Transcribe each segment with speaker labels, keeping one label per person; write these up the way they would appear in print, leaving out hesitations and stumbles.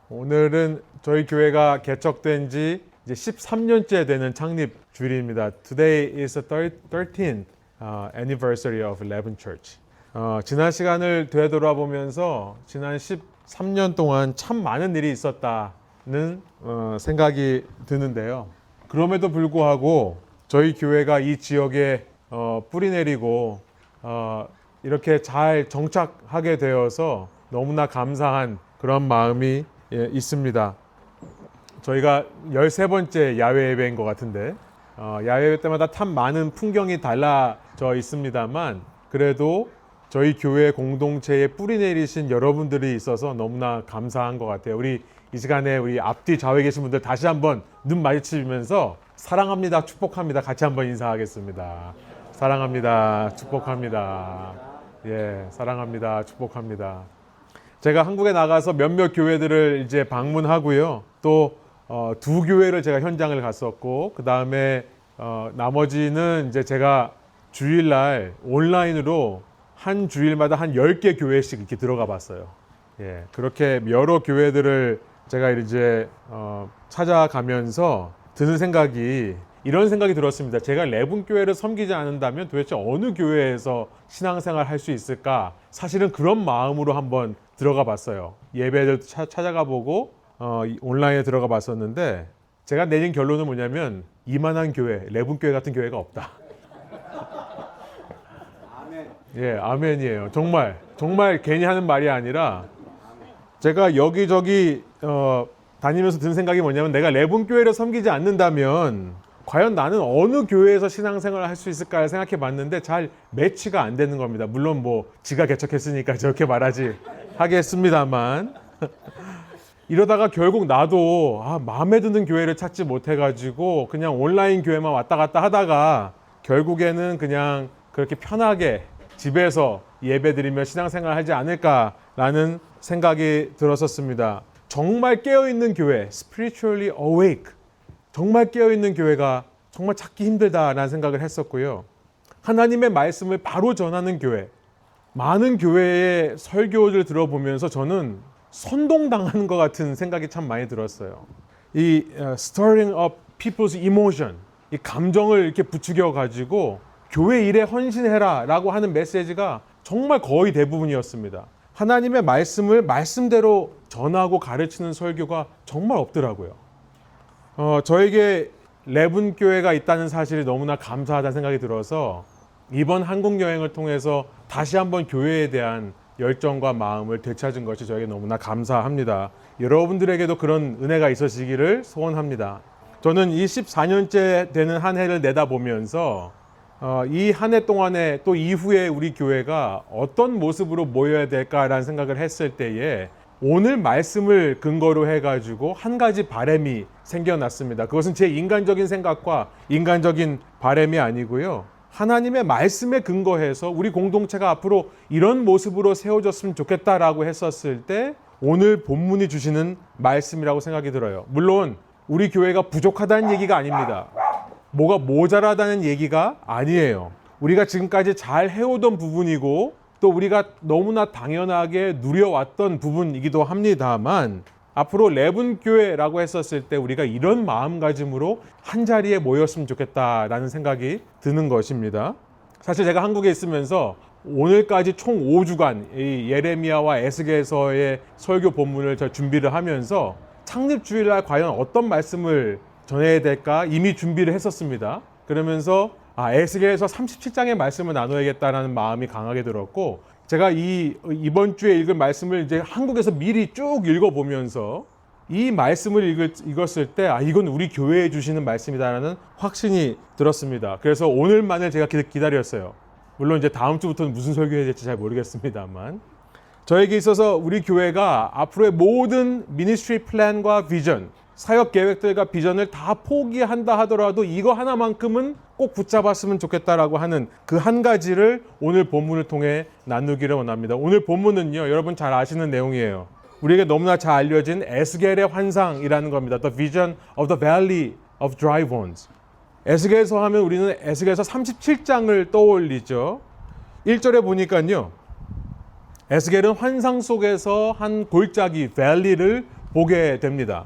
Speaker 1: 오늘은 저희 교회가 개척된 지 이제 13년째 되는 창립 주일입니다. Today is the 13th anniversary of Eleven Church. 지난 시간을 되돌아보면서 지난 13년 동안 참 많은 일이 있었다는 생각이 드는데요. 그럼에도 불구하고 저희 교회가 이 지역에 뿌리내리고 이렇게 잘 정착하게 되어서 너무나 감사한 그런 마음이 있습니다. 저희가 13번째 야외 예배인 것 같은데 야외 예배 때마다 참 많은 풍경이 달라져 있습니다만 그래도 저희 교회 공동체에 뿌리내리신 여러분들이 있어서 너무나 감사한 것 같아요. 우리 이 시간에 우리 앞뒤 좌우에 계신 분들 다시 한번 눈 마주치면서 사랑합니다, 축복합니다. 같이 한번 인사하겠습니다. 사랑합니다, 축복합니다. 예, 사랑합니다, 축복합니다. 제가 한국에 나가서 몇몇 교회들을 이제 방문하고요. 또 두 교회를 제가 현장을 갔었고, 그 다음에 나머지는 이제 제가 주일날 온라인으로 한 주일마다 한 10개 교회씩 이렇게 들어가 봤어요. 예, 그렇게 여러 교회들을 제가 이제 찾아가면서 드는 생각이 이런 생각이 들었습니다. 제가 레븐 교회를 섬기지 않는다면 도대체 어느 교회에서 신앙생활 할 수 있을까? 사실은 그런 마음으로 한번 들어가 봤어요. 예배를 찾아가 보고 온라인에 들어가 봤었는데 제가 내린 결론은 뭐냐면 이만한 교회, 레븐 교회 같은 교회가 없다. 아멘. 예, 아멘이에요. 정말 괜히 하는 말이 아니라 제가 여기저기 다니면서 든 생각이 뭐냐면 내가 레븐 교회를 섬기지 않는다면 과연 나는 어느 교회에서 신앙생활을 할 수 있을까 생각해 봤는데 잘 매치가 안 되는 겁니다. 물론 뭐 지가 개척했으니까 저렇게 말하지 하겠습니다만 이러다가 결국 나도 마음에 드는 교회를 찾지 못해가지고 그냥 온라인 교회만 왔다 갔다 하다가 결국에는 그냥 그렇게 편하게 집에서 예배드리며 신앙생활 하지 않을까라는 생각이 들었었습니다. 정말 깨어있는 교회, spiritually awake, 정말 깨어있는 교회가 정말 찾기 힘들다라는 생각을 했었고요. 하나님의 말씀을 바로 전하는 교회, 많은 교회의 설교를 들어보면서 저는 선동당하는 것 같은 생각이 참 많이 들었어요. 이 stirring up people's emotion, 이 감정을 이렇게 부추겨 가지고 교회 일에 헌신해라 라고 하는 메시지가 정말 거의 대부분이었습니다. 하나님의 말씀을 말씀대로 전하고 가르치는 설교가 정말 없더라고요. 저에게 레븐 교회가 있다는 사실이 너무나 감사하다는 생각이 들어서 이번 한국 여행을 통해서 다시 한번 교회에 대한 열정과 마음을 되찾은 것이 저에게 너무나 감사합니다. 여러분들에게도 그런 은혜가 있으시기를 소원합니다. 저는 이 14년째 되는 한 해를 내다보면서 이 한 해 동안에 또 이후에 우리 교회가 어떤 모습으로 모여야 될까라는 생각을 했을 때에 오늘 말씀을 근거로 해가지고 한 가지 바람이 생겨났습니다. 그것은 제 인간적인 생각과 인간적인 바람이 아니고요. 하나님의 말씀에 근거해서 우리 공동체가 앞으로 이런 모습으로 세워졌으면 좋겠다라고 했었을 때 오늘 본문이 주시는 말씀이라고 생각이 들어요. 물론 우리 교회가 부족하다는 얘기가 아닙니다. 뭐가 모자라다는 얘기가 아니에요. 우리가 지금까지 잘 해오던 부분이고 또 우리가 너무나 당연하게 누려왔던 부분이기도 합니다만 앞으로 레븐 교회라고 했었을 때 우리가 이런 마음가짐으로 한 자리에 모였으면 좋겠다라는 생각이 드는 것입니다. 사실 제가 한국에 있으면서 오늘까지 총 5주간 이 예레미야와 에스겔서의 설교 본문을 준비를 하면서 창립 주일날 과연 어떤 말씀을 전해야 될까 이미 준비를 했었습니다. 그러면서 에스겔서 37장의 말씀을 나눠야겠다라는 마음이 강하게 들었고 제가 이번 주에 읽을 말씀을 이제 한국에서 미리 쭉 읽어보면서 이 말씀을 읽었을 때 이건 우리 교회에 주시는 말씀이다라는 확신이 들었습니다. 그래서 오늘만을 제가 기다렸어요. 물론 이제 다음 주부터는 무슨 설교해야 될지 잘 모르겠습니다만 저에게 있어서 우리 교회가 앞으로의 모든 미니스트리 플랜과 비전, 사역 계획들과 비전을 다 포기한다 하더라도 이거 하나만큼은 꼭 붙잡았으면 좋겠다라고 하는 그 한 가지를 오늘 본문을 통해 나누기를 원합니다. 오늘 본문은요, 여러분 잘 아시는 내용이에요. 우리에게 너무나 잘 알려진 에스겔의 환상이라는 겁니다. The Vision of the Valley of Dry Bones. 에스겔서 하면 우리는 에스겔서 37장을 떠올리죠. 1절에 보니까요. 에스겔은 환상 속에서 한 골짜기, 밸리를 보게 됩니다.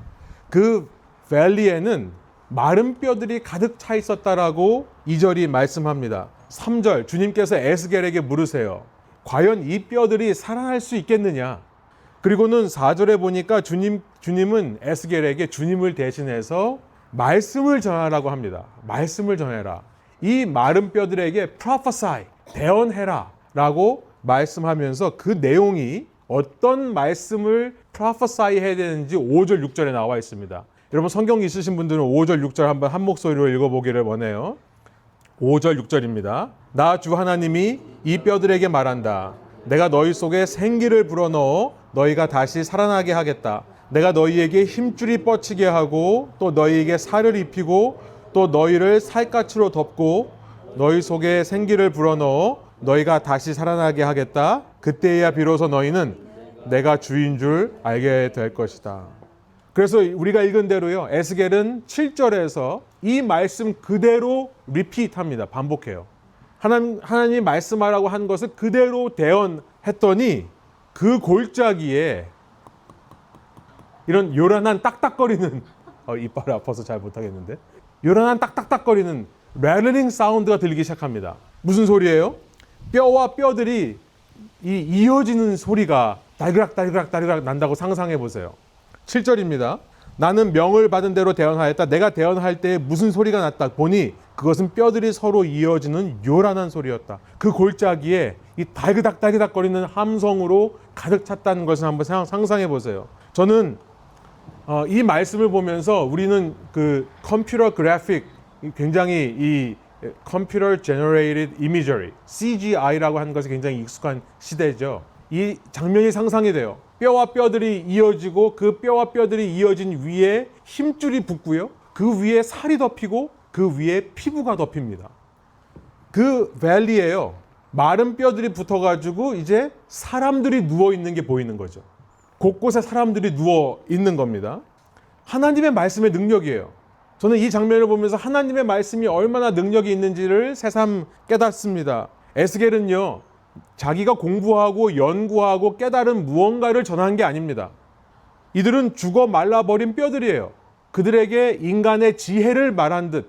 Speaker 1: 그 밸리에는 마른 뼈들이 가득 차 있었다라고 2절이 말씀합니다. 3절 주님께서 에스겔에게 물으세요. 과연 이 뼈들이 살아날 수 있겠느냐? 그리고는 4절에 보니까 주님은 에스겔에게 주님을 대신해서 말씀을 전하라고 합니다. 말씀을 전해라. 이 마른 뼈들에게 prophesy, 대언해라 라고 말씀하면서 그 내용이 어떤 말씀을 prophesy 해야 되는지 5절, 6절에 나와 있습니다. 여러분 성경 있으신 분들은 5절, 6절 한번 한 목소리로 읽어보기를 원해요. 5절, 6절입니다. 나 주 하나님이 이 뼈들에게 말한다. 내가 너희 속에 생기를 불어넣어 너희가 다시 살아나게 하겠다. 내가 너희에게 힘줄이 뻗치게 하고 또 너희에게 살을 입히고 또 너희를 살갗으로 덮고 너희 속에 생기를 불어넣어 너희가 다시 살아나게 하겠다. 그때야 비로소 너희는 내가 주인 줄 알게 될 것이다. 그래서 우리가 읽은 대로요. 에스겔은 7절에서 이 말씀 그대로 리피트합니다. 반복해요. 하나님이 말씀하라고 한 것을 그대로 대언했더니 그 골짜기에 이런 요란한 딱딱거리는 이빨이 아파서 잘 못하겠는데 요란한 딱딱딱거리는 rattling 사운드가 들리기 시작합니다. 무슨 소리예요? 뼈와 뼈들이 이어지는 소리가 달그락 난다고 상상해 보세요. 7절입니다. 나는 명을 받은 대로 대언하였다. 내가 대언할 때 무슨 소리가 났다 보니 그것은 뼈들이 서로 이어지는 요란한 소리였다. 그 골짜기에 이 달그닥 거리는 함성으로 가득 찼다는 것을 한번 상상해 보세요. 저는 이 말씀을 보면서 우리는 그 컴퓨터 그래픽 굉장히 이 컴퓨터 제너레이티드 이미저리 CGI라고 하는 것이 굉장히 익숙한 시대죠. 이 장면이 상상이 돼요. 뼈와 뼈들이 이어지고 그 뼈와 뼈들이 이어진 위에 힘줄이 붙고요. 그 위에 살이 덮이고 그 위에 피부가 덮입니다. 그 밸리에요. 마른 뼈들이 붙어가지고 이제 사람들이 누워 있는 게 보이는 거죠. 곳곳에 사람들이 누워 있는 겁니다. 하나님의 말씀의 능력이에요. 저는 이 장면을 보면서 하나님의 말씀이 얼마나 능력이 있는지를 새삼 깨닫습니다. 에스겔은요. 자기가 공부하고 연구하고 깨달은 무언가를 전한 게 아닙니다. 이들은 죽어 말라버린 뼈들이에요. 그들에게 인간의 지혜를 말한 듯,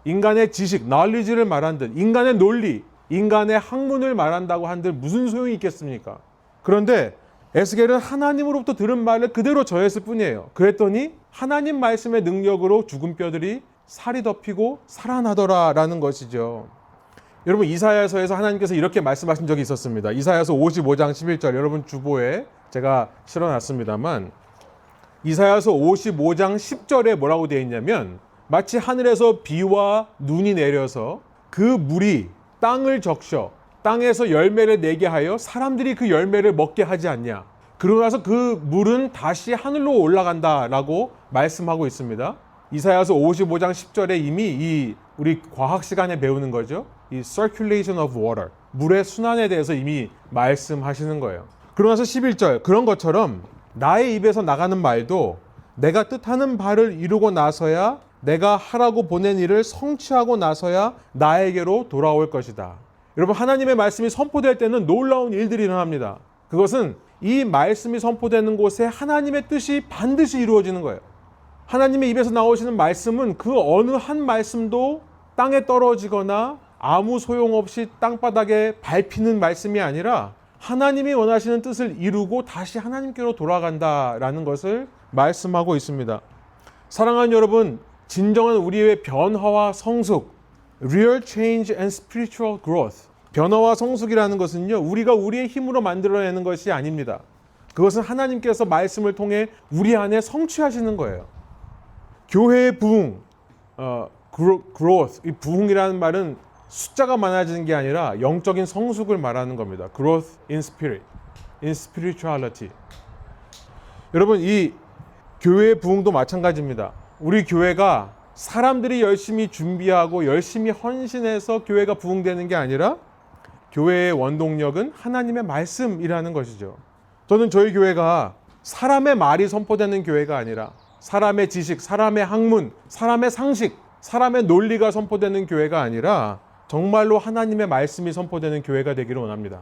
Speaker 1: 인간의 지식, knowledge를 말한 듯, 인간의 논리, 인간의 학문을 말한다고 한들 무슨 소용이 있겠습니까? 그런데 에스겔은 하나님으로부터 들은 말을 그대로 전했을 뿐이에요. 그랬더니 하나님 말씀의 능력으로 죽은 뼈들이 살이 덮이고 살아나더라라는 것이죠. 여러분 이사야서에서 하나님께서 이렇게 말씀하신 적이 있었습니다. 이사야서 55장 11절 여러분 주보에 제가 실어놨습니다만 이사야서 55장 10절에 뭐라고 되어 있냐면 마치 하늘에서 비와 눈이 내려서 그 물이 땅을 적셔 땅에서 열매를 내게 하여 사람들이 그 열매를 먹게 하지 않냐. 그러고 나서 그 물은 다시 하늘로 올라간다라고 말씀하고 있습니다. 이사야서 55장 10절에 이미 우리 과학 시간에 배우는 거죠. 이 circulation of water, 물의 순환에 대해서 이미 말씀하시는 거예요. 그러고 나서 11절, 그런 것처럼 나의 입에서 나가는 말도 내가 뜻하는 바를 이루고 나서야 내가 하라고 보낸 일을 성취하고 나서야 나에게로 돌아올 것이다. 여러분 하나님의 말씀이 선포될 때는 놀라운 일들이 일어납니다. 그것은 이 말씀이 선포되는 곳에 하나님의 뜻이 반드시 이루어지는 거예요. 하나님의 입에서 나오시는 말씀은 그 어느 한 말씀도 땅에 떨어지거나 아무 소용없이 땅바닥에 밟히는 말씀이 아니라 하나님이 원하시는 뜻을 이루고 다시 하나님께로 돌아간다라는 것을 말씀하고 있습니다. 사랑하는 여러분, 진정한 우리의 변화와 성숙, real change and spiritual growth, 변화와 성숙이라는 것은요, 우리가 우리의 힘으로 만들어내는 것이 아닙니다. 그것은 하나님께서 말씀을 통해 우리 안에 성취하시는 거예요. 교회의 부흥, growth, 이 부흥이라는 말은 숫자가 많아지는 게 아니라 영적인 성숙을 말하는 겁니다. Growth in spirit, in spirituality. 여러분, 이 교회의 부흥도 마찬가지입니다. 우리 교회가 사람들이 열심히 준비하고 열심히 헌신해서 교회가 부흥되는 게 아니라 교회의 원동력은 하나님의 말씀이라는 것이죠. 저는 저희 교회가 사람의 말이 선포되는 교회가 아니라 사람의 지식, 사람의 학문, 사람의 상식, 사람의 논리가 선포되는 교회가 아니라 정말로 하나님의 말씀이 선포되는 교회가 되기를 원합니다.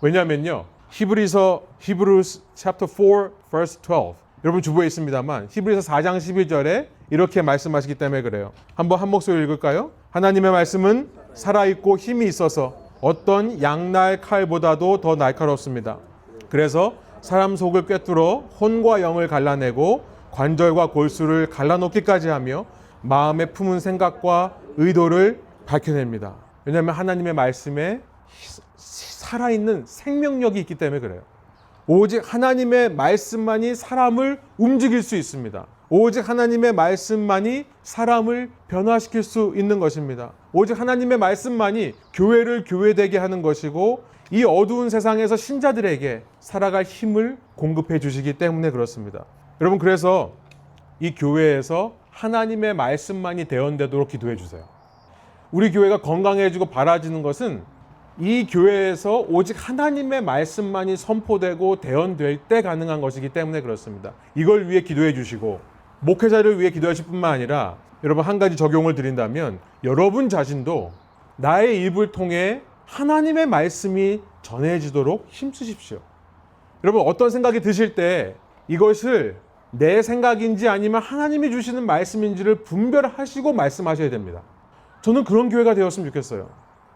Speaker 1: 왜냐하면요, Hebrews chapter 4 verse 12 여러분 주보에 있습니다만 히브리서 4장 12절에 이렇게 말씀하시기 때문에 그래요. 한번 한 목소리 읽을까요? 하나님의 말씀은 살아있고 힘이 있어서 어떤 양날 칼보다도 더 날카롭습니다. 그래서 사람 속을 꿰뚫어 혼과 영을 갈라내고 관절과 골수를 갈라놓기까지 하며 마음에 품은 생각과 의도를 밝혀냅니다. 왜냐하면 하나님의 말씀에 살아있는 생명력이 있기 때문에 그래요. 오직 하나님의 말씀만이 사람을 움직일 수 있습니다. 오직 하나님의 말씀만이 사람을 변화시킬 수 있는 것입니다. 오직 하나님의 말씀만이 교회를 교회되게 하는 것이고 이 어두운 세상에서 신자들에게 살아갈 힘을 공급해 주시기 때문에 그렇습니다. 여러분 그래서 이 교회에서 하나님의 말씀만이 대언되도록 기도해 주세요. 우리 교회가 건강해지고 바라지는 것은 이 교회에서 오직 하나님의 말씀만이 선포되고 대언될 때 가능한 것이기 때문에 그렇습니다. 이걸 위해 기도해 주시고 목회자를 위해 기도하실 뿐만 아니라 여러분 한 가지 적용을 드린다면 여러분 자신도 나의 입을 통해 하나님의 말씀이 전해지도록 힘쓰십시오. 여러분 어떤 생각이 드실 때 이것을 내 생각인지 아니면 하나님이 주시는 말씀인지를 분별하시고 말씀하셔야 됩니다. 저는 그런 교회가 되었으면 좋겠어요.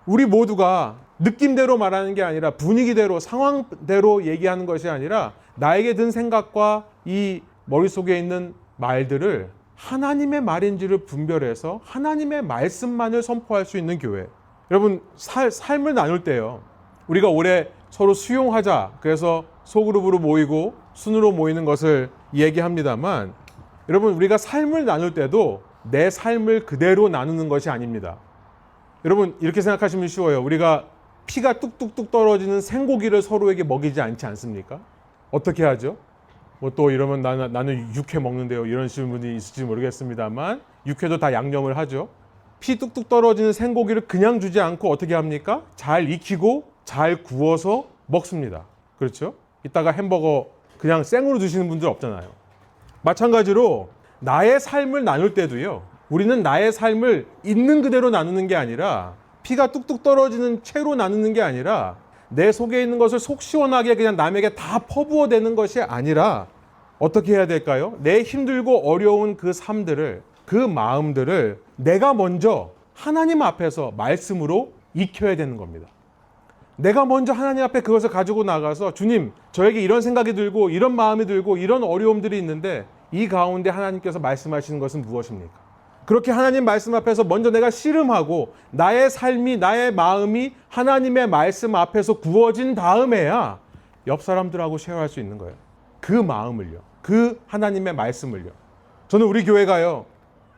Speaker 1: 우리 모두가 느낌대로 말하는 게 아니라 분위기대로 상황대로 얘기하는 것이 아니라 나에게 든 생각과 이 머릿속에 있는 말들을 하나님의 말인지를 분별해서 하나님의 말씀만을 선포할 수 있는 교회. 여러분 삶을 나눌 때요. 우리가 올해 서로 수용하자. 그래서 소그룹으로 모이고 순으로 모이는 것을 얘기합니다만 여러분 우리가 삶을 나눌 때도 내 삶을 그대로 나누는 것이 아닙니다. 여러분 이렇게 생각하시면 쉬워요. 우리가 피가 뚝뚝뚝 떨어지는 생고기를 서로에게 먹이지 않지 않습니까? 어떻게 하죠? 뭐 또 이러면 나는 육회 먹는데요. 이런 분이 있을지 모르겠습니다만 육회도 다 양념을 하죠. 피 뚝뚝 떨어지는 생고기를 그냥 주지 않고 어떻게 합니까? 잘 익히고 잘 구워서 먹습니다. 그렇죠? 이따가 햄버거 그냥 생으로 드시는 분들 없잖아요. 마찬가지로 나의 삶을 나눌 때도요. 우리는 나의 삶을 있는 그대로 나누는 게 아니라 피가 뚝뚝 떨어지는 채로 나누는 게 아니라 내 속에 있는 것을 속 시원하게 그냥 남에게 다 퍼부어대는 것이 아니라 어떻게 해야 될까요? 내 힘들고 어려운 그 삶들을 그 마음들을 내가 먼저 하나님 앞에서 말씀으로 익혀야 되는 겁니다. 내가 먼저 하나님 앞에 그것을 가지고 나가서 주님 저에게 이런 생각이 들고 이런 마음이 들고 이런 어려움들이 있는데 이 가운데 하나님께서 말씀하시는 것은 무엇입니까? 그렇게 하나님 말씀 앞에서 먼저 내가 씨름하고 나의 삶이 나의 마음이 하나님의 말씀 앞에서 구워진 다음에야 옆 사람들하고 쉐어할 수 있는 거예요. 그 마음을요. 그 하나님의 말씀을요. 저는 우리 교회가요.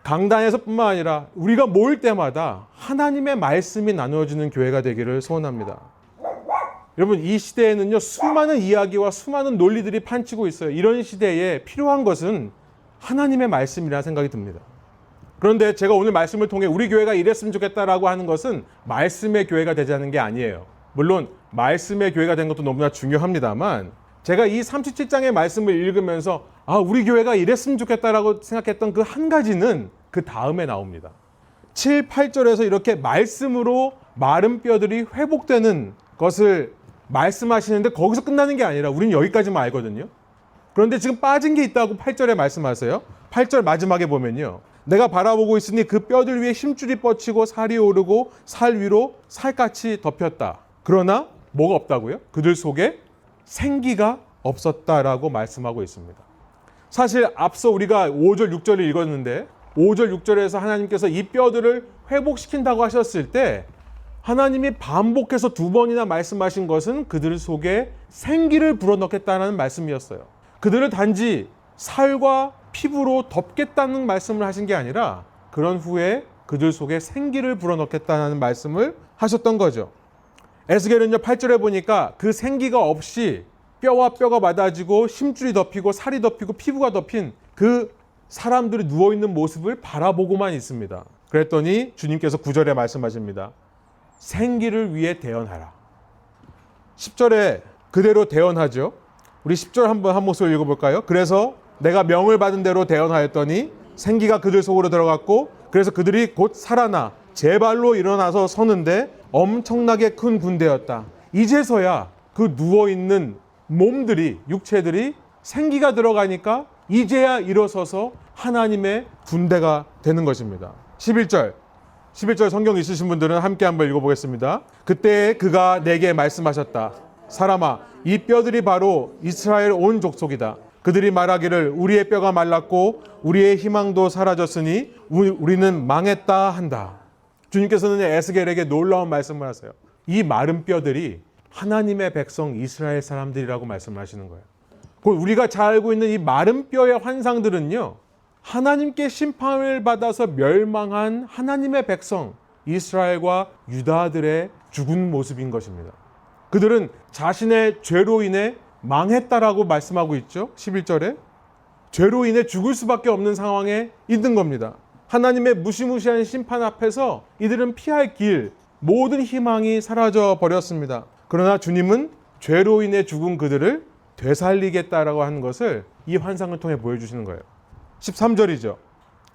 Speaker 1: 강단에서뿐만 아니라 우리가 모일 때마다 하나님의 말씀이 나누어지는 교회가 되기를 소원합니다. 여러분 이 시대에는요. 수많은 이야기와 수많은 논리들이 판치고 있어요. 이런 시대에 필요한 것은 하나님의 말씀이라는 생각이 듭니다. 그런데 제가 오늘 말씀을 통해 우리 교회가 이랬으면 좋겠다라고 하는 것은 말씀의 교회가 되자는 게 아니에요. 물론 말씀의 교회가 된 것도 너무나 중요합니다만 제가 이 37장의 말씀을 읽으면서 우리 교회가 이랬으면 좋겠다라고 생각했던 그 한 가지는 그 다음에 나옵니다. 7, 8절에서 이렇게 말씀으로 마른 뼈들이 회복되는 것을 말씀하시는데 거기서 끝나는 게 아니라 우리는 여기까지만 알거든요. 그런데 지금 빠진 게 있다고 8절에 말씀하세요. 8절 마지막에 보면요. 내가 바라보고 있으니 그 뼈들 위에 힘줄이 뻗치고 살이 오르고 살 위로 살같이 덮였다. 그러나 뭐가 없다고요? 그들 속에 생기가 없었다라고 말씀하고 있습니다. 사실 앞서 우리가 5절, 6절을 읽었는데 5절, 6절에서 하나님께서 이 뼈들을 회복시킨다고 하셨을 때 하나님이 반복해서 2번이나 말씀하신 것은 그들 속에 생기를 불어넣겠다는 말씀이었어요. 그들을 단지 살과 피부로 덮겠다는 말씀을 하신 게 아니라 그런 후에 그들 속에 생기를 불어넣겠다는 말씀을 하셨던 거죠. 에스겔은요 8절에 보니까 그 생기가 없이 뼈와 뼈가 맞아지고 힘줄이 덮이고 살이 덮이고 피부가 덮인 그 사람들이 누워있는 모습을 바라보고만 있습니다. 그랬더니 주님께서 9절에 말씀하십니다. 생기를 위해 대언하라. 10절에 그대로 대언하죠. 우리 10절 한번 한 목소리 읽어볼까요? 그래서 내가 명을 받은 대로 대언하였더니 생기가 그들 속으로 들어갔고 그래서 그들이 곧 살아나 제 발로 일어나서 서는데 엄청나게 큰 군대였다. 이제서야 그 누워있는 몸들이 육체들이 생기가 들어가니까 이제야 일어서서 하나님의 군대가 되는 것입니다. 11절 성경 있으신 분들은 함께 한번 읽어보겠습니다. 그때 그가 내게 말씀하셨다. 사람아, 이 뼈들이 바로 이스라엘 온 족속이다. 그들이 말하기를 우리의 뼈가 말랐고 우리의 희망도 사라졌으니 우리는 망했다 한다. 주님께서는 에스겔에게 놀라운 말씀을 하세요. 이 마른 뼈들이 하나님의 백성 이스라엘 사람들이라고 말씀을 하시는 거예요. 우리가 잘 알고 있는 이 마른 뼈의 환상들은요, 하나님께 심판을 받아서 멸망한 하나님의 백성 이스라엘과 유다들의 죽은 모습인 것입니다. 그들은 자신의 죄로 인해 망했다라고 말씀하고 있죠. 11절에 죄로 인해 죽을 수밖에 없는 상황에 있는 겁니다. 하나님의 무시무시한 심판 앞에서 이들은 피할 길, 모든 희망이 사라져 버렸습니다. 그러나 주님은 죄로 인해 죽은 그들을 되살리겠다라고 하는 것을 이 환상을 통해 보여주시는 거예요. 13절이죠.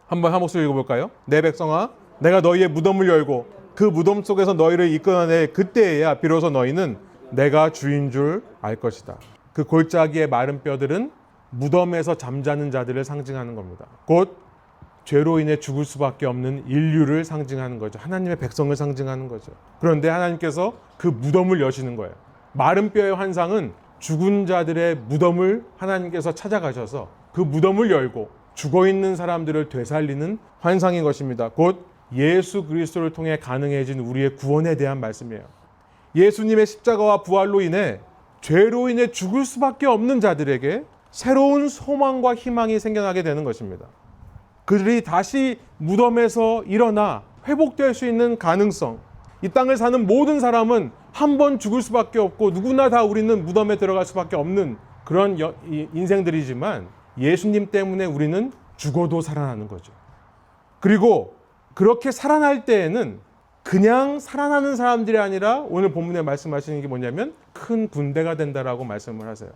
Speaker 1: 한번 한 목소리 읽어볼까요? 내 백성아, 내가 너희의 무덤을 열고 그 무덤 속에서 너희를 이끌어내 그때에야 비로소 너희는 내가 주인 줄 알 것이다. 그 골짜기의 마른 뼈들은 무덤에서 잠자는 자들을 상징하는 겁니다. 곧 죄로 인해 죽을 수밖에 없는 인류를 상징하는 거죠. 하나님의 백성을 상징하는 거죠. 그런데 하나님께서 그 무덤을 여시는 거예요. 마른 뼈의 환상은 죽은 자들의 무덤을 하나님께서 찾아가셔서 그 무덤을 열고 죽어있는 사람들을 되살리는 환상인 것입니다. 곧 예수 그리스도를 통해 가능해진 우리의 구원에 대한 말씀이에요. 예수님의 십자가와 부활로 인해 죄로 인해 죽을 수밖에 없는 자들에게 새로운 소망과 희망이 생겨나게 되는 것입니다. 그들이 다시 무덤에서 일어나 회복될 수 있는 가능성. 이 땅을 사는 모든 사람은 한 번 죽을 수밖에 없고 누구나 다 우리는 무덤에 들어갈 수밖에 없는 그런 인생들이지만 예수님 때문에 우리는 죽어도 살아나는 거죠. 그리고 그렇게 살아날 때에는 그냥 살아나는 사람들이 아니라 오늘 본문에 말씀하시는 게 뭐냐면 큰 군대가 된다라고 말씀을 하세요.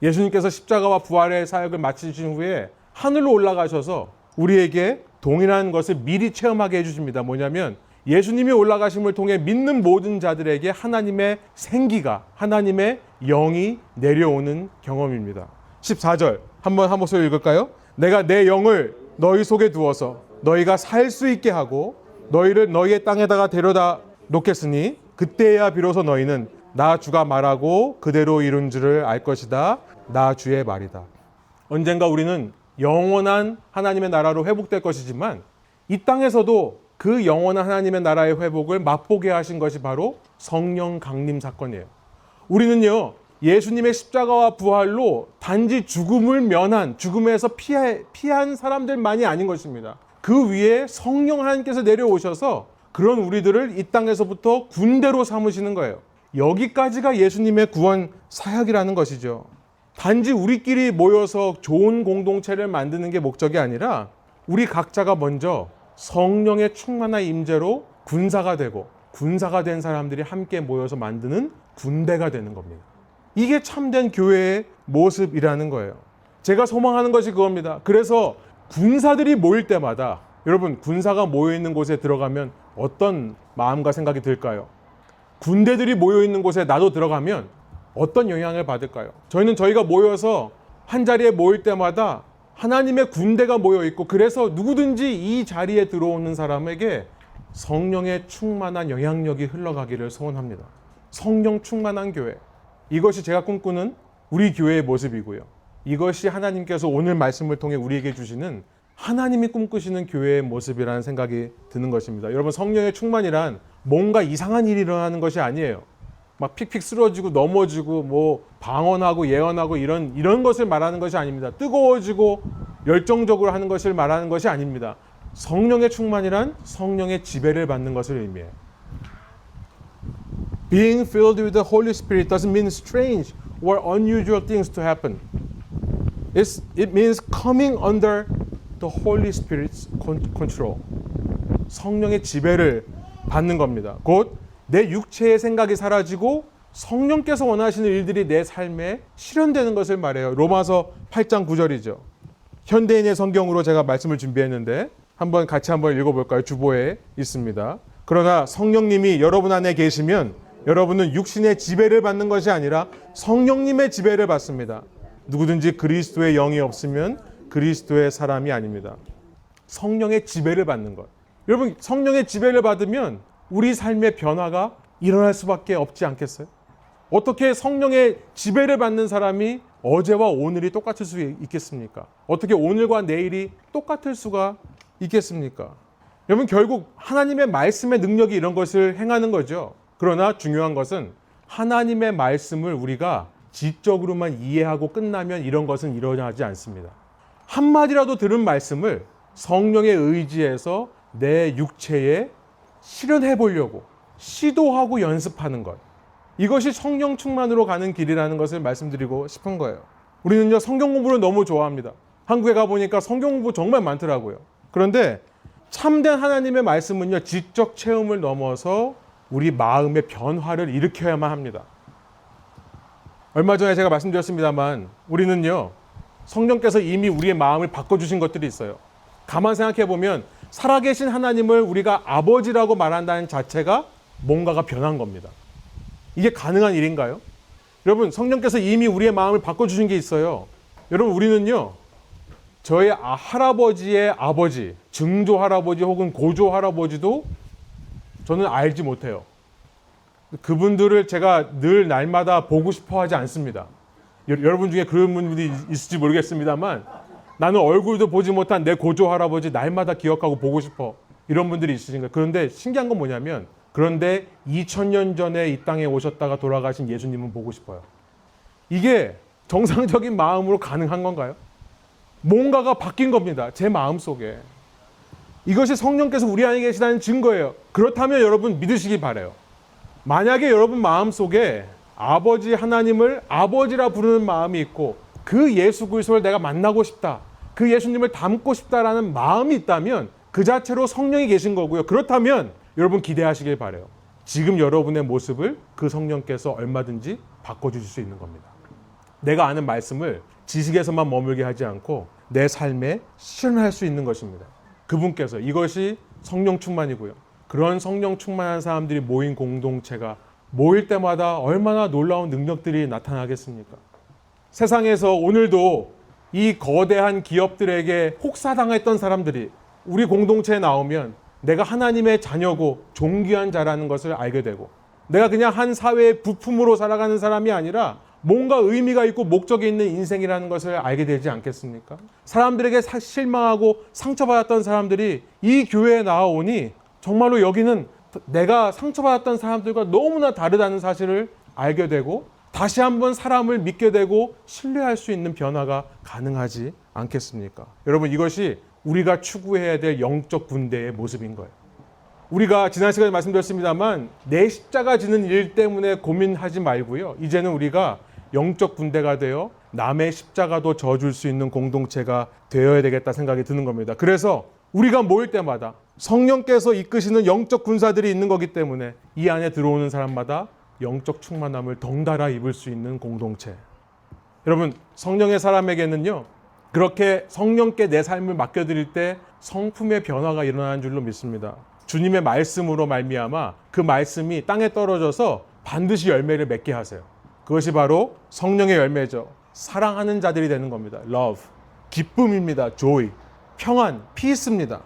Speaker 1: 예수님께서 십자가와 부활의 사역을 마치신 후에 하늘로 올라가셔서 우리에게 동일한 것을 미리 체험하게 해주십니다. 뭐냐면 예수님이 올라가심을 통해 믿는 모든 자들에게 하나님의 생기가, 하나님의 영이 내려오는 경험입니다. 14절 한번 한 목소리 읽을까요? 내가 내 영을 너희 속에 두어서 너희가 살 수 있게 하고 너희를 너희의 땅에다가 데려다 놓겠으니 그때야 비로소 너희는 나 주가 말하고 그대로 이룬 줄을 알 것이다. 나 주의 말이다. 언젠가 우리는 영원한 하나님의 나라로 회복될 것이지만 이 땅에서도 그 영원한 하나님의 나라의 회복을 맛보게 하신 것이 바로 성령 강림 사건이에요. 우리는요, 예수님의 십자가와 부활로 단지 죽음을 면한, 죽음에서 피한 사람들만이 아닌 것입니다. 그 위에 성령 하나님께서 내려오셔서 그런 우리들을 이 땅에서부터 군대로 삼으시는 거예요. 여기까지가 예수님의 구원 사역이라는 것이죠. 단지 우리끼리 모여서 좋은 공동체를 만드는 게 목적이 아니라 우리 각자가 먼저 성령의 충만한 임재로 군사가 되고 군사가 된 사람들이 함께 모여서 만드는 군대가 되는 겁니다. 이게 참된 교회의 모습이라는 거예요. 제가 소망하는 것이 그겁니다. 그래서 군사들이 모일 때마다 여러분 군사가 모여있는 곳에 들어가면 어떤 마음과 생각이 들까요? 군대들이 모여있는 곳에 나도 들어가면 어떤 영향을 받을까요? 저희가 모여서 한 자리에 모일 때마다 하나님의 군대가 모여있고 그래서 누구든지 이 자리에 들어오는 사람에게 성령의 충만한 영향력이 흘러가기를 소원합니다. 성령 충만한 교회. 이것이 제가 꿈꾸는 우리 교회의 모습이고요. 이것이 하나님께서 오늘 말씀을 통해 우리에게 주시는 하나님이 꿈꾸시는 교회의 모습이라는 생각이 드는 것입니다. 여러분 성령의 충만이란 뭔가 이상한 일이 일어나는 것이 아니에요. 막 픽픽 쓰러지고 넘어지고 뭐 방언하고 예언하고 이런 것을 말하는 것이 아닙니다. 뜨거워지고 열정적으로 하는 것을 말하는 것이 아닙니다. 성령의 충만이란 성령의 지배를 받는 것을 의미해요. Being filled with the Holy Spirit doesn't mean strange or unusual things to happen. It means coming under the Holy Spirit's control. 성령의 지배를 받는 겁니다. 곧 내 육체의 생각이 사라지고 성령께서 원하시는 일들이 내 삶에 실현되는 것을 말해요. 로마서 8장 9절이죠. 현대인의 성경으로 제가 말씀을 준비했는데 같이 한번 읽어볼까요? 주보에 있습니다. 그러나 성령님이 여러분 안에 계시면 여러분은 육신의 지배를 받는 것이 아니라 성령님의 지배를 받습니다. 누구든지 그리스도의 영이 없으면 그리스도의 사람이 아닙니다. 성령의 지배를 받는 것. 여러분, 성령의 지배를 받으면 우리 삶의 변화가 일어날 수밖에 없지 않겠어요? 어떻게 성령의 지배를 받는 사람이 어제와 오늘이 똑같을 수 있겠습니까? 어떻게 오늘과 내일이 똑같을 수가 있겠습니까? 여러분, 결국 하나님의 말씀의 능력이 이런 것을 행하는 거죠. 그러나 중요한 것은 하나님의 말씀을 우리가 지적으로만 이해하고 끝나면 이런 것은 일어나지 않습니다. 한마디라도 들은 말씀을 성령의 의지에서 내 육체에 실현해 보려고 시도하고 연습하는 것. 이것이 성령 충만으로 가는 길이라는 것을 말씀드리고 싶은 거예요. 우리는요, 성경 공부를 너무 좋아합니다. 한국에 가보니까 성경 공부 정말 많더라고요. 그런데 참된 하나님의 말씀은요, 지적 체험을 넘어서 우리 마음의 변화를 일으켜야만 합니다. 얼마 전에 제가 말씀드렸습니다만 우리는요, 성령께서 이미 우리의 마음을 바꿔주신 것들이 있어요. 가만 생각해 보면 살아계신 하나님을 우리가 아버지라고 말한다는 자체가 뭔가가 변한 겁니다. 이게 가능한 일인가요? 여러분, 성령께서 이미 우리의 마음을 바꿔주신 게 있어요. 여러분, 우리는요, 저의 할아버지의 아버지, 증조 할아버지 혹은 고조 할아버지도 저는 알지 못해요. 그분들을 제가 늘 날마다 보고 싶어 하지 않습니다. 여러분 중에 그런 분들이 있을지 모르겠습니다만 나는 얼굴도 보지 못한 내 고조 할아버지 날마다 기억하고 보고 싶어. 이런 분들이 있으신가요? 그런데 신기한 건 뭐냐면 그런데 2000년 전에 이 땅에 오셨다가 돌아가신 예수님은 보고 싶어요. 이게 정상적인 마음으로 가능한 건가요? 뭔가가 바뀐 겁니다. 제 마음속에. 이것이 성령께서 우리 안에 계시다는 증거예요. 그렇다면 여러분 믿으시기 바라요. 만약에 여러분 마음속에 아버지 하나님을 아버지라 부르는 마음이 있고 그 예수 그리스도를 내가 만나고 싶다. 그 예수님을 닮고 싶다라는 마음이 있다면 그 자체로 성령이 계신 거고요. 그렇다면 여러분 기대하시길 바라요. 지금 여러분의 모습을 그 성령께서 얼마든지 바꿔주실 수 있는 겁니다. 내가 아는 말씀을 지식에서만 머물게 하지 않고 내 삶에 실현할 수 있는 것입니다. 그분께서 이것이 성령 충만이고요. 그런 성령 충만한 사람들이 모인 공동체가 모일 때마다 얼마나 놀라운 능력들이 나타나겠습니까? 세상에서 오늘도 이 거대한 기업들에게 혹사당했던 사람들이 우리 공동체에 나오면 내가 하나님의 자녀고 존귀한 자라는 것을 알게 되고 내가 그냥 한 사회의 부품으로 살아가는 사람이 아니라 뭔가 의미가 있고 목적이 있는 인생이라는 것을 알게 되지 않겠습니까? 사람들에게 실망하고 상처받았던 사람들이 이 교회에 나와오니 정말로 여기는 내가 상처받았던 사람들과 너무나 다르다는 사실을 알게 되고 다시 한번 사람을 믿게 되고 신뢰할 수 있는 변화가 가능하지 않겠습니까? 여러분, 이것이 우리가 추구해야 될 영적 군대의 모습인 거예요. 우리가 지난 시간에 말씀드렸습니다만 내 십자가 지는 일 때문에 고민하지 말고요. 이제는 우리가 영적 군대가 되어 남의 십자가도 져줄 수 있는 공동체가 되어야 되겠다 생각이 드는 겁니다. 그래서 우리가 모일 때마다 성령께서 이끄시는 영적 군사들이 있는 거기 때문에 이 안에 들어오는 사람마다 영적 충만함을 덩달아 입을 수 있는 공동체. 여러분, 성령의 사람에게는요, 그렇게 성령께 내 삶을 맡겨드릴 때 성품의 변화가 일어나는 줄로 믿습니다. 주님의 말씀으로 말미암아 그 말씀이 땅에 떨어져서 반드시 열매를 맺게 하세요. 그것이 바로 성령의 열매죠. 사랑하는 자들이 되는 겁니다. love, 기쁨입니다. joy, 평안, peace입니다.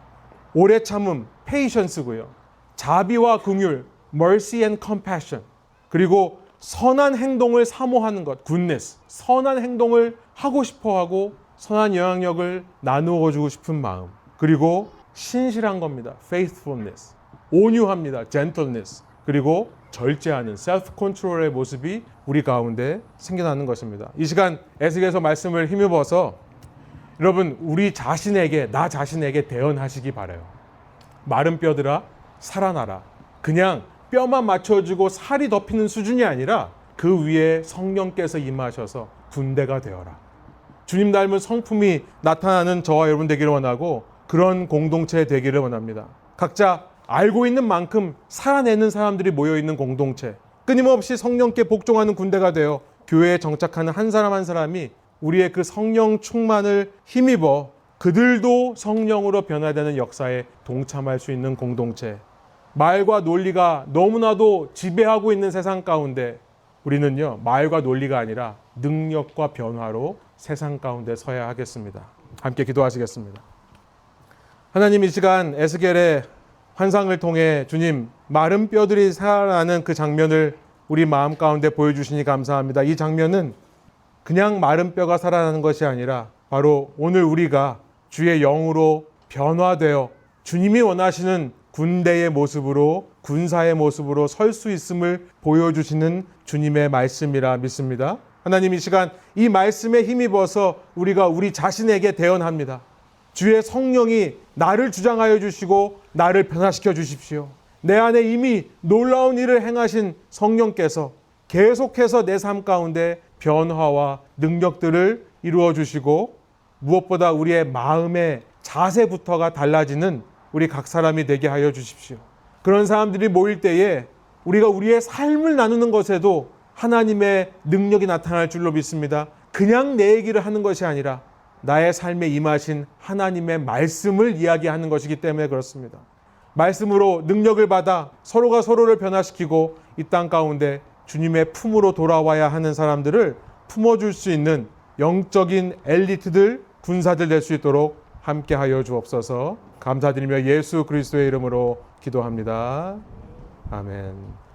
Speaker 1: 오래 참음, patience고요. 자비와 긍휼, mercy and compassion. 그리고 선한 행동을 사모하는 것, goodness. 선한 행동을 하고 싶어하고 선한 영향력을 나누어 주고 싶은 마음. 그리고 신실한 겁니다. faithfulness. 온유합니다. gentleness. 그리고 절제하는 self-control의 모습이 우리 가운데 생겨나는 것입니다. 이 시간 에스겔서 말씀을 힘입어서 여러분, 우리 자신에게, 나 자신에게 대언하시기 바라요. 마른 뼈들아 살아나라. 그냥 뼈만 맞춰주고 살이 덮이는 수준이 아니라 그 위에 성령께서 임하셔서 군대가 되어라. 주님 닮은 성품이 나타나는 저와 여러분 되기를 원하고 그런 공동체 되기를 원합니다. 각자 알고 있는 만큼 살아내는 사람들이 모여있는 공동체, 끊임없이 성령께 복종하는 군대가 되어 교회에 정착하는 한 사람 한 사람이 우리의 그 성령 충만을 힘입어 그들도 성령으로 변화되는 역사에 동참할 수 있는 공동체. 말과 논리가 너무나도 지배하고 있는 세상 가운데 우리는요, 말과 논리가 아니라 능력과 변화로 세상 가운데 서야 하겠습니다. 함께 기도하시겠습니다. 하나님, 이 시간 에스겔의 환상을 통해 주님, 마른 뼈들이 살아나는 그 장면을 우리 마음 가운데 보여주시니 감사합니다. 이 장면은 그냥 마른 뼈가 살아나는 것이 아니라 바로 오늘 우리가 주의 영으로 변화되어 주님이 원하시는 군대의 모습으로, 군사의 모습으로 설 수 있음을 보여주시는 주님의 말씀이라 믿습니다. 하나님, 이 시간 이 말씀에 힘입어서 우리가 우리 자신에게 대언합니다. 주의 성령이 나를 주장하여 주시고 나를 변화시켜 주십시오. 내 안에 이미 놀라운 일을 행하신 성령께서 계속해서 내 삶 가운데 변화와 능력들을 이루어 주시고 무엇보다 우리의 마음의 자세부터가 달라지는 우리 각 사람이 되게 하여 주십시오. 그런 사람들이 모일 때에 우리가 우리의 삶을 나누는 것에도 하나님의 능력이 나타날 줄로 믿습니다. 그냥 내 얘기를 하는 것이 아니라 나의 삶에 임하신 하나님의 말씀을 이야기하는 것이기 때문에 그렇습니다. 말씀으로 능력을 받아 서로가 서로를 변화시키고 이 땅 가운데 주님의 품으로 돌아와야 하는 사람들을 품어줄 수 있는 영적인 엘리트들, 군사들 될 수 있도록 함께하여 주옵소서. 감사드리며 예수 그리스도의 이름으로 기도합니다. 아멘.